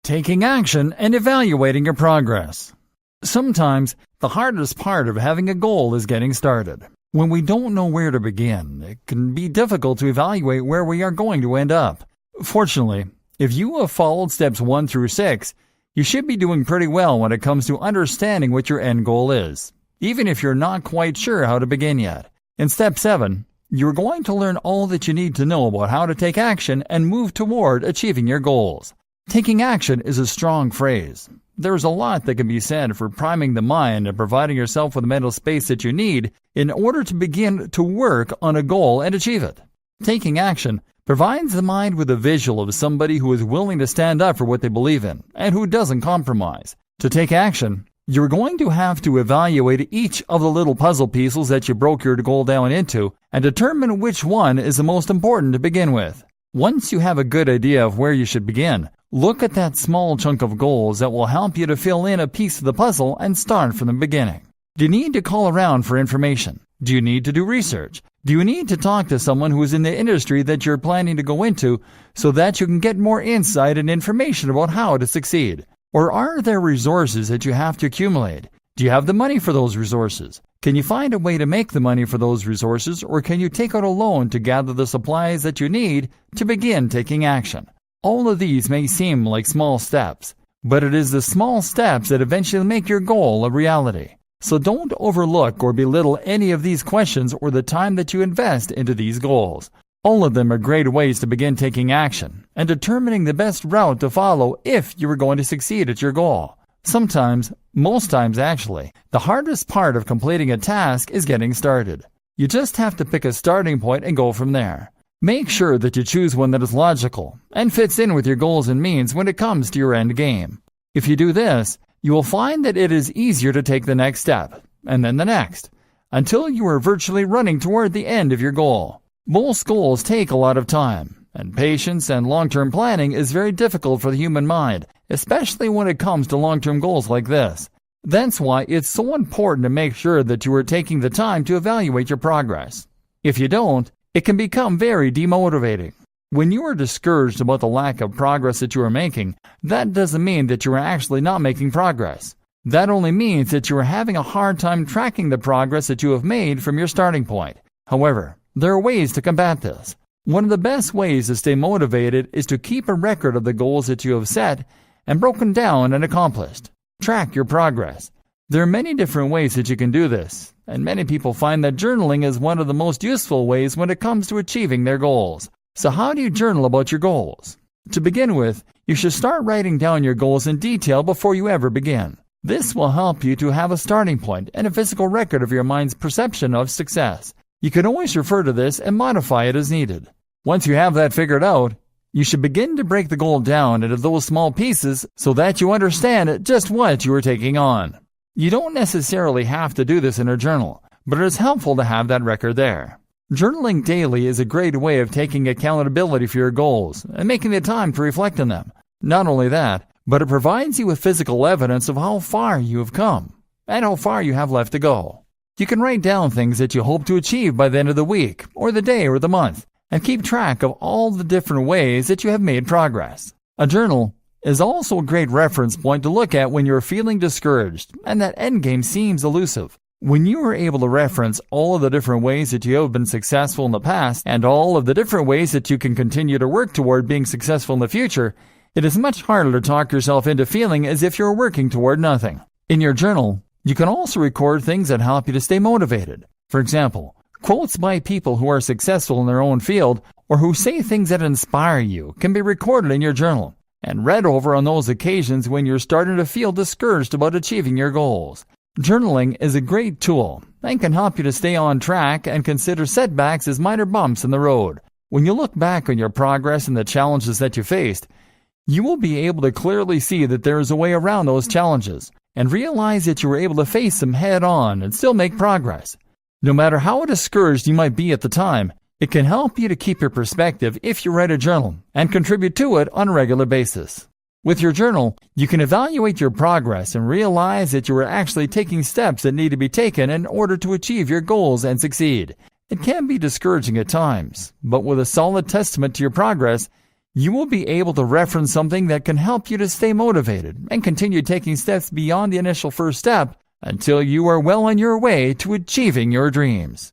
Taking action and evaluating your progress. Sometimes, the hardest part of having a goal is getting started. When we don't know where to begin, it can be difficult to evaluate where we are going to end up. Fortunately, if you have followed steps 1 through 6, you should be doing pretty well when it comes to understanding what your end goal is, even if you're not quite sure how to begin yet. In step 7, you're going to learn all that you need to know about how to take action and move toward achieving your goals. Taking action is a strong phrase. There's a lot that can be said for priming the mind and providing yourself with the mental space that you need in order to begin to work on a goal and achieve it. Taking action provides the mind with a visual of somebody who is willing to stand up for what they believe in and who doesn't compromise. To take action, you're going to have to evaluate each of the little puzzle pieces that you broke your goal down into and determine which one is the most important to begin with. Once you have a good idea of where you should begin, look at that small chunk of goals that will help you to fill in a piece of the puzzle and start from the beginning. Do you need to call around for information? Do you need to do research? Do you need to talk to someone who is in the industry that you're planning to go into so that you can get more insight and information about how to succeed? Or are there resources that you have to accumulate? Do you have the money for those resources? Can you find a way to make the money for those resources, or can you take out a loan to gather the supplies that you need to begin taking action? All of these may seem like small steps, but it is the small steps that eventually make your goal a reality. So don't overlook or belittle any of these questions or the time that you invest into these goals. All of them are great ways to begin taking action and determining the best route to follow if you are going to succeed at your goal. Sometimes, most times actually, the hardest part of completing a task is getting started. You just have to pick a starting point and go from there. Make sure that you choose one that is logical and fits in with your goals and means when it comes to your end game. If you do this, you will find that it is easier to take the next step, and then the next, until you are virtually running toward the end of your goal. Most goals take a lot of time, and patience and long-term planning is very difficult for the human mind, especially when it comes to long-term goals like this. That's why it's so important to make sure that you are taking the time to evaluate your progress. If you don't, it can become very demotivating. When you are discouraged about the lack of progress that you are making, that doesn't mean that you are actually not making progress. That only means that you are having a hard time tracking the progress that you have made from your starting point. However, there are ways to combat this. One of the best ways to stay motivated is to keep a record of the goals that you have set and broken down and accomplished. Track your progress. There are many different ways that you can do this, and many people find that journaling is one of the most useful ways when it comes to achieving their goals. So how do you journal about your goals? To begin with, you should start writing down your goals in detail before you ever begin. This will help you to have a starting point and a physical record of your mind's perception of success. You can always refer to this and modify it as needed. Once you have that figured out, you should begin to break the goal down into those small pieces so that you understand just what you are taking on. You don't necessarily have to do this in a journal, but it is helpful to have that record there. Journaling daily is a great way of taking accountability for your goals and making the time to reflect on them. Not only that, but it provides you with physical evidence of how far you have come and how far you have left to go. You can write down things that you hope to achieve by the end of the week or the day or the month and keep track of all the different ways that you have made progress. A journal is also a great reference point to look at when you are feeling discouraged and that endgame seems elusive. When you are able to reference all of the different ways that you have been successful in the past and all of the different ways that you can continue to work toward being successful in the future, it is much harder to talk yourself into feeling as if you're working toward nothing. In your journal, you can also record things that help you to stay motivated. For example, quotes by people who are successful in their own field or who say things that inspire you can be recorded in your journal and read over on those occasions when you're starting to feel discouraged about achieving your goals. Journaling is a great tool and can help you to stay on track and consider setbacks as minor bumps in the road. When you look back on your progress and the challenges that you faced, you will be able to clearly see that there is a way around those challenges and realize that you were able to face them head on and still make progress. No matter how discouraged you might be at the time, it can help you to keep your perspective if you write a journal and contribute to it on a regular basis. With your journal, you can evaluate your progress and realize that you are actually taking steps that need to be taken in order to achieve your goals and succeed. It can be discouraging at times, but with a solid testament to your progress, You will be able to reference something that can help you to stay motivated and continue taking steps beyond the initial first step until you are well on your way to achieving your dreams.